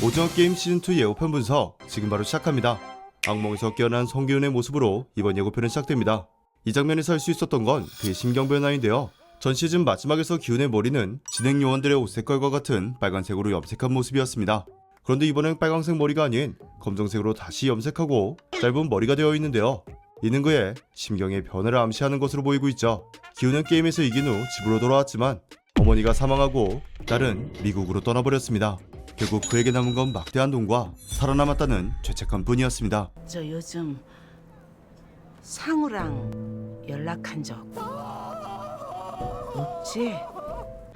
오징어 게임 시즌2 예고편 분석 지금 바로 시작합니다. 악몽에서 깨어난 성기훈의 모습으로 이번 예고편은 시작됩니다. 이 장면에서 할 수 있었던 건 그의 심경 변화인데요. 전 시즌 마지막에서 기훈의 머리는 진행 요원들의 옷 색깔과 같은 빨간색으로 염색한 모습이었습니다. 그런데 이번엔 빨간색 머리가 아닌 검정색으로 다시 염색하고 짧은 머리가 되어 있는데요. 이는 그의 심경의 변화를 암시하는 것으로 보이고 있죠. 기훈은 게임에서 이긴 후 집으로 돌아왔지만 어머니가 사망하고 딸은 미국으로 떠나버렸습니다. 결국 그에게 남은 건 막대한 돈과 살아남았다는 죄책감 뿐이었습니다. 저 요즘 상우랑 연락한 적 없지?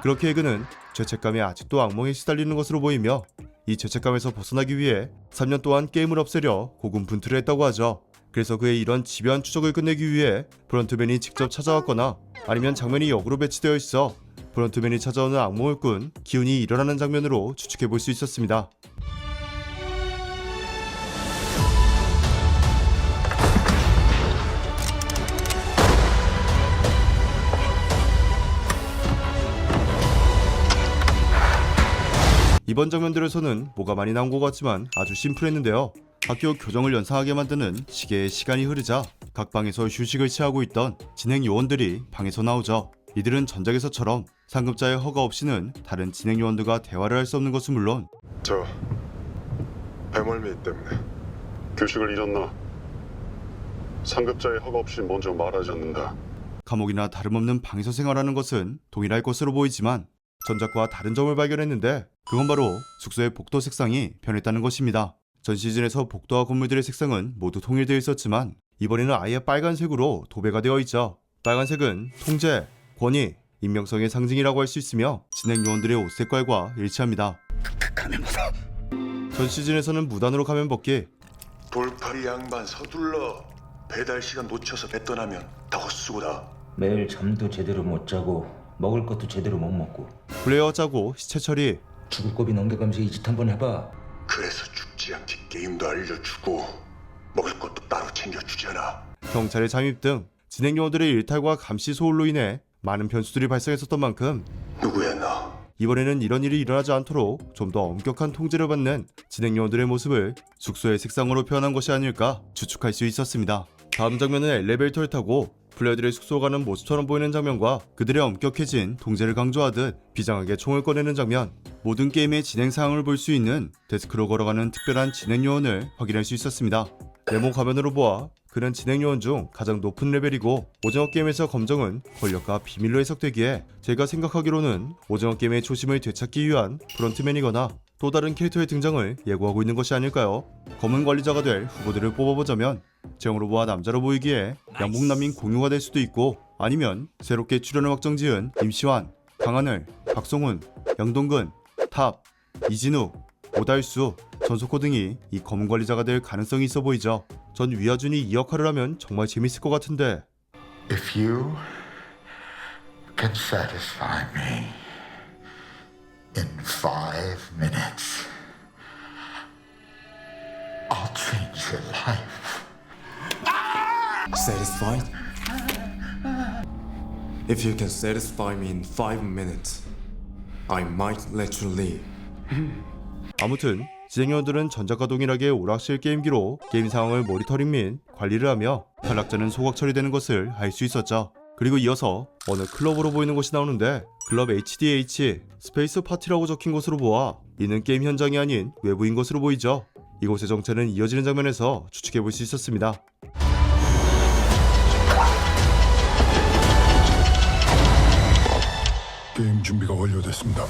그렇게 그는 죄책감에 아직도 악몽에 시달리는 것으로 보이며 이 죄책감에서 벗어나기 위해 3년 동안 게임을 없애려 고군분투를 했다고 하죠. 그래서 그의 이런 집요한 추적을 끝내기 위해 브런트맨이 직접 찾아왔거나 아니면 장면이 역으로 배치되어 있어 브런트맨이 찾아오는 악몽을 꾼 기훈이 일어나는 장면으로 추측해볼 수 있었습니다. 이번 장면들에서는 뭐가 많이 나온 것 같지만 아주 심플했는데요. 학교 교정을 연상하게 만드는 시계의 시간이 흐르자 각 방에서 휴식을 취하고 있던 진행 요원들이 방에서 나오죠. 이들은 전작에서처럼 상급자의 허가 없이는 다른 진행 요원들과 대화를 할 수 없는 것은 물론 저 배멀미 때문에 규칙을 잊었나? 상급자의 허가 없이 먼저 말하지 않는다. 감옥이나 다름없는 방에서 생활하는 것은 동일할 것으로 보이지만 전작과 다른 점을 발견했는데 그건 바로 숙소의 복도 색상이 변했다는 것입니다. 전 시즌에서 복도와 건물들의 색상은 모두 통일되어 있었지만 이번에는 아예 빨간색으로 도배가 되어 있죠. 빨간색은 통제, 권위, 인명성의 상징이라고 할 수 있으며 진행 요원들의 옷 색깔과 일치합니다. 가면 벗어. 전 시즌에서는 무단으로 가면 벗기, 돌팔이 양반 서둘러. 배달 시간 놓쳐서 배 떠나면 다 헛수고다. 매일 잠도 제대로 못 자고 먹을 것도 제대로 못 먹고 플레이어 짜고 시체 처리, 죽을 고비 넘겨가면서 이 짓 한번 해봐. 그래서 죽지 않게 게임도 알려주고 먹을 것도 따로 챙겨주잖아. 경찰의 잠입 등 진행 요원들의 일탈과 감시 소홀로 인해 많은 변수들이 발생했었던 만큼 누구야 너? 이번에는 이런 일이 일어나지 않도록 좀 더 엄격한 통제를 받는 진행 요원들의 모습을 숙소의 색상으로 표현한 것이 아닐까 추측할 수 있었습니다. 다음 장면은 엘리베이터를 타고 플레이어들의 숙소 가는 모습처럼 보이는 장면과 그들의 엄격해진 통제를 강조하듯 비장하게 총을 꺼내는 장면, 모든 게임의 진행 상황을 볼 수 있는 데스크로 걸어가는 특별한 진행 요원을 확인할 수 있었습니다. 네모 화면으로 보아 그는 진행 요원 중 가장 높은 레벨이고 오징어 게임에서 검정은 권력과 비밀로 해석되기에 제가 생각하기로는 오징어 게임의 초심을 되찾기 위한 브런트맨이거나 또 다른 캐릭터의 등장을 예고하고 있는 것이 아닐까요? 검은 관리자가 될 후보들을 뽑아보자면 제형으로 보아 남자로 보이기에 양복남인 공유가 될 수도 있고 아니면 새롭게 출연을 확정지은 임시완, 강하늘, 박성훈, 양동근, 탑, 이진우, 오달수, 전석호 등이 이 검은 관리자가 될 가능성이 있어 보이죠. 전 위아준이 이 역할을 하면 정말 재밌을 것 같은데 If you can satisfy me in 5 minutes, I'll change your life. Satisfied? If you can satisfy me in 5 minutes, I might let you leave. 아무튼 진행요원들은 전작과 동일하게 오락실 게임기로 게임 상황을 모니터링 및 관리를 하며 탈락자는 소각 처리되는 것을 알 수 있었죠. 그리고 이어서 어느 클럽으로 보이는 곳이 나오는데 클럽 HDH 스페이스 파티라고 적힌 곳으로 보아 이는 게임 현장이 아닌 외부인 것으로 보이죠. 이곳의 정체는 이어지는 장면에서 추측해볼 수 있었습니다. 게임 준비가 완료됐습니다.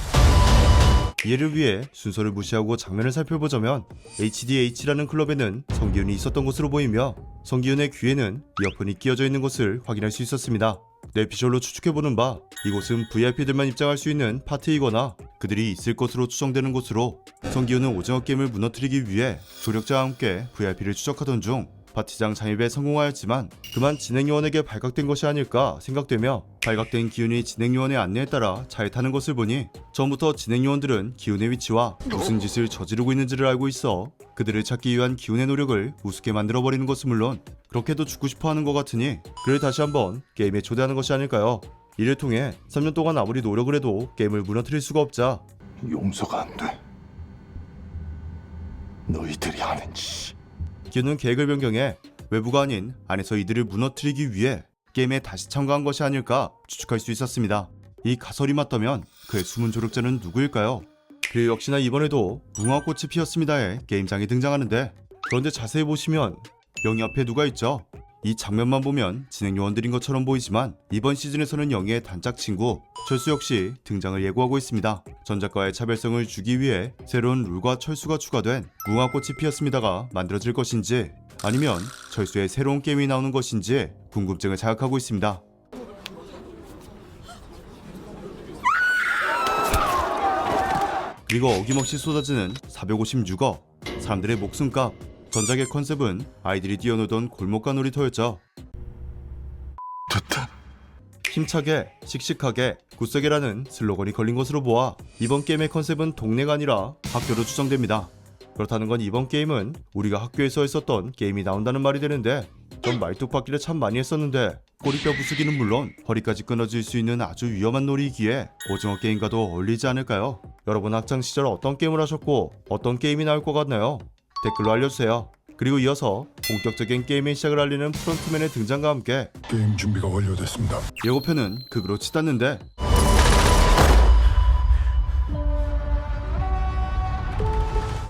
이해를 위해 순서를 무시하고 장면을 살펴보자면 HDH라는 클럽에는 성기훈이 있었던 것으로 보이며 성기훈의 귀에는 이어폰이 끼어져 있는 것을 확인할 수 있었습니다. 뇌피셜로 추측해보는 바 이곳은 VIP들만 입장할 수 있는 파티이거나 그들이 있을 것으로 추정되는 곳으로 성기훈은 오징어 게임을 무너뜨리기 위해 조력자와 함께 VIP를 추적하던 중 파티장 잠입에 성공하였지만 그만 진행요원에게 발각된 것이 아닐까 생각되며 발각된 기훈이 진행요원의 안내에 따라 잘 타는 것을 보니 처음부터 진행요원들은 기훈의 위치와 무슨 짓을 저지르고 있는지를 알고 있어 그들을 찾기 위한 기훈의 노력을 우습게 만들어버리는 것은 물론 그렇게도 죽고 싶어하는 것 같으니 그를 다시 한번 게임에 초대하는 것이 아닐까요? 이를 통해 3년 동안 아무리 노력을 해도 게임을 무너뜨릴 수가 없자 용서가 안 돼. 너희들이 하는 짓이 기우는 계획을 변경해 외부가 아닌 안에서 이들을 무너뜨리기 위해 게임에 다시 참가한 것이 아닐까 추측할 수 있었습니다. 이 가설이 맞다면 그의 숨은 조력자는 누구일까요? 그리고 역시나 이번에도 무궁화꽃이 피었습니다의 게임장이 등장하는데, 그런데 자세히 보시면 영희 앞에 누가 있죠? 이 장면만 보면 진행 요원들인 것처럼 보이지만 이번 시즌에서는 영희의 단짝 친구 철수 역시 등장을 예고하고 있습니다. 전작과의 차별성을 주기 위해 새로운 룰과 철수가 추가된 무궁화꽃이 피었습니다가 만들어질 것인지, 아니면 철수의 새로운 게임이 나오는 것인지 궁금증을 자극하고 있습니다. 그리고 어김없이 쏟아지는 456억, 사람들의 목숨값. 전작의 컨셉은 아이들이 뛰어놀던 골목가 놀이터였죠. 됐다. 힘차게, 씩씩하게, 굳세게라는 슬로건이 걸린 것으로 보아 이번 게임의 컨셉은 동네가 아니라 학교로 추정됩니다. 그렇다는 건 이번 게임은 우리가 학교에서 했었던 게임이 나온다는 말이 되는데, 전 말뚝박기를 참 많이 했었는데 꼬리뼈 부수기는 물론 허리까지 끊어질 수 있는 아주 위험한 놀이이기에 오징어 게임과도 어울리지 않을까요? 여러분 학창시절 어떤 게임을 하셨고 어떤 게임이 나올 것 같나요? 댓글로 알려주세요. 그리고 이어서 본격적인 게임의 시작을 알리는 프론트맨의 등장과 함께 게임 준비가 완료됐습니다. 예고편은 극으로 치닫는데,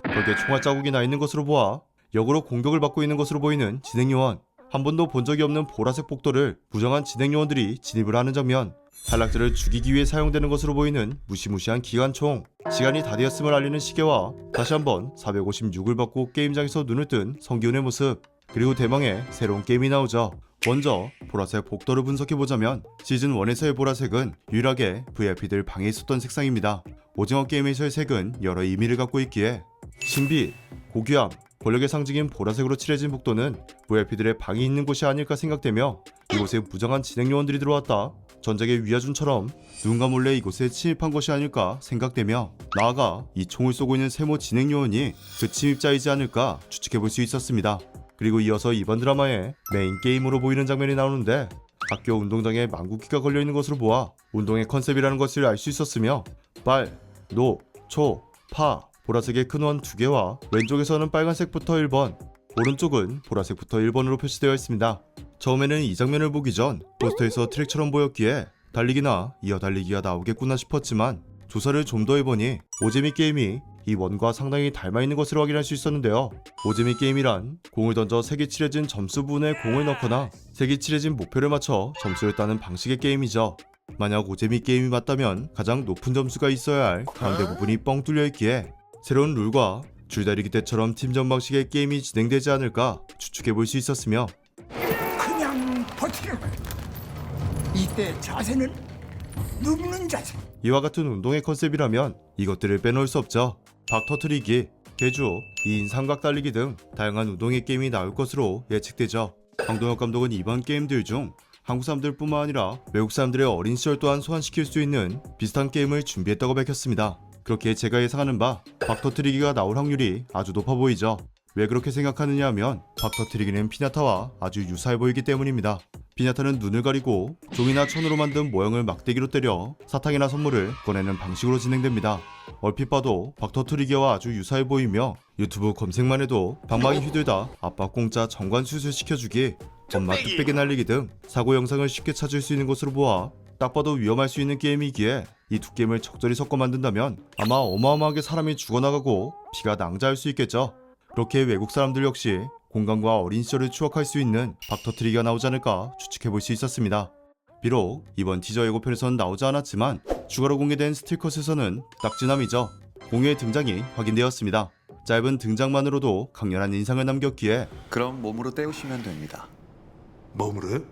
벽에 총알 자국이 나 있는 것으로 보아 역으로 공격을 받고 있는 것으로 보이는 진행요원. 한 번도 본 적이 없는 보라색 복도를 부정한 진행요원들이 진입을 하는 장면. 탈락자를 죽이기 위해 사용되는 것으로 보이는 무시무시한 기관총. 시간이 다 되었음을 알리는 시계와 다시 한번 456을 받고 게임장에서 눈을 뜬 성기훈의 모습. 그리고 대망의 새로운 게임이 나오죠. 먼저 보라색 복도를 분석해보자면 시즌 1에서의 보라색은 유일하게 VIP들 방에 있었던 색상입니다. 오징어 게임에서의 색은 여러 의미를 갖고 있기에 신비, 고귀함, 권력의 상징인 보라색으로 칠해진 복도는 VIP들의 방이 있는 곳이 아닐까 생각되며, 이곳에 무정한 진행요원들이 들어왔다 전작의 위아준처럼 누군가 몰래 이곳에 침입한 것이 아닐까 생각되며, 나아가 이 총을 쏘고 있는 세모 진행요원이 그 침입자이지 않을까 추측해볼 수 있었습니다. 그리고 이어서 이번 드라마의 메인 게임으로 보이는 장면이 나오는데, 학교 운동장에 망국기가 걸려있는 것으로 보아 운동의 컨셉이라는 것을 알 수 있었으며, 빨, 노, 초, 파, 보라색의 큰 원 2개와 왼쪽에서는 빨간색부터 1번, 오른쪽은 보라색부터 1번으로 표시되어 있습니다. 처음에는 이 장면을 보기 전 포스터에서 트랙처럼 보였기에 달리기나 이어달리기가 나오겠구나 싶었지만, 조사를 좀 더 해보니 오재미 게임이 이 원과 상당히 닮아있는 것으로 확인할 수 있었는데요. 오재미 게임이란 공을 던져 색이 칠해진 점수 부분에 공을 넣거나 색이 칠해진 목표를 맞춰 점수를 따는 방식의 게임이죠. 만약 오재미 게임이 맞다면 가장 높은 점수가 있어야 할 가운데 부분이 뻥 뚫려있기에 새로운 룰과 줄다리기 때처럼 팀전 방식의 게임이 진행되지 않을까 추측해볼 수 있었으며, 그냥 버티는 거야. 이때 자세는 눕는 자세. 이와 같은 운동의 컨셉이라면 이것들을 빼놓을 수 없죠. 박 터트리기, 개주, 2인 삼각 달리기 등 다양한 운동의 게임이 나올 것으로 예측되죠. 황동혁 감독은 이번 게임들 중 한국 사람들 뿐만 아니라 외국 사람들의 어린 시절 또한 소환시킬 수 있는 비슷한 게임을 준비했다고 밝혔습니다. 그렇게 제가 예상하는 바 박 터트리기가 나올 확률이 아주 높아 보이죠. 왜 그렇게 생각하느냐 하면 박 터트리기는 피냐타와 아주 유사해 보이기 때문입니다. 피냐타는 눈을 가리고 종이나 천으로 만든 모형을 막대기로 때려 사탕이나 선물을 꺼내는 방식으로 진행됩니다. 얼핏 봐도 박 터트리기와 아주 유사해 보이며, 유튜브 검색만 해도 방망이 휘둘다 아빠 공짜 정관 수술 시켜주기, 엄마 뚝배기 날리기 등 사고 영상을 쉽게 찾을 수 있는 것으로 보아 딱 봐도 위험할 수 있는 게임이기에 이 두 게임을 적절히 섞어 만든다면 아마 어마어마하게 사람이 죽어나가고 피가 낭자할 수 있겠죠. 그렇게 외국 사람들 역시 공간과 어린 시절을 추억할 수 있는 박 터트리기가 나오지 않을까 추측해볼 수 있었습니다. 비록 이번 티저 예고편에서는 나오지 않았지만 추가로 공개된 스틸컷에서는 딱지남이죠. 공유의 등장이 확인되었습니다. 짧은 등장만으로도 강렬한 인상을 남겼기에 그럼 몸으로 때우시면 됩니다. 몸으로?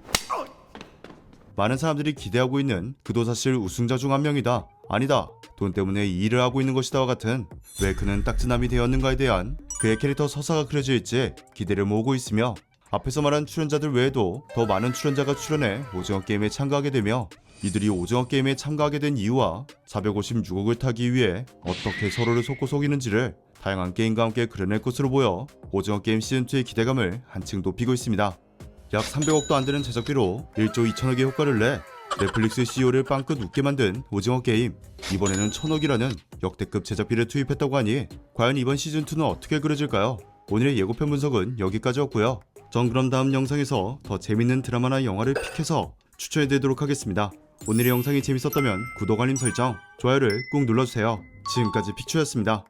많은 사람들이 기대하고 있는 그도 사실 우승자 중 한 명이다, 아니다, 돈 때문에 이 일을 하고 있는 것이다와 같은 왜 그는 딱지남이 되었는가에 대한 그의 캐릭터 서사가 그려져 있지 기대를 모으고 있으며, 앞에서 말한 출연자들 외에도 더 많은 출연자가 출연해 오징어 게임에 참가하게 되며, 이들이 오징어 게임에 참가하게 된 이유와 456억을 타기 위해 어떻게 서로를 속고 속이는지를 다양한 게임과 함께 그려낼 것으로 보여 오징어 게임 시즌2의 기대감을 한층 높이고 있습니다. 약 300억도 안되는 제작비로 1조 2천억의 효과를 내 넷플릭스 CEO를 빵끝 웃게 만든 오징어 게임. 이번에는 1000억이라는 역대급 제작비를 투입했다고 하니 과연 이번 시즌2는 어떻게 그려질까요? 오늘의 예고편 분석은 여기까지였고요. 전 그럼 다음 영상에서 더 재밌는 드라마나 영화를 픽해서 추천해드리도록 하겠습니다. 오늘의 영상이 재밌었다면 구독, 알림 설정, 좋아요를 꾹 눌러주세요. 지금까지 픽추였습니다.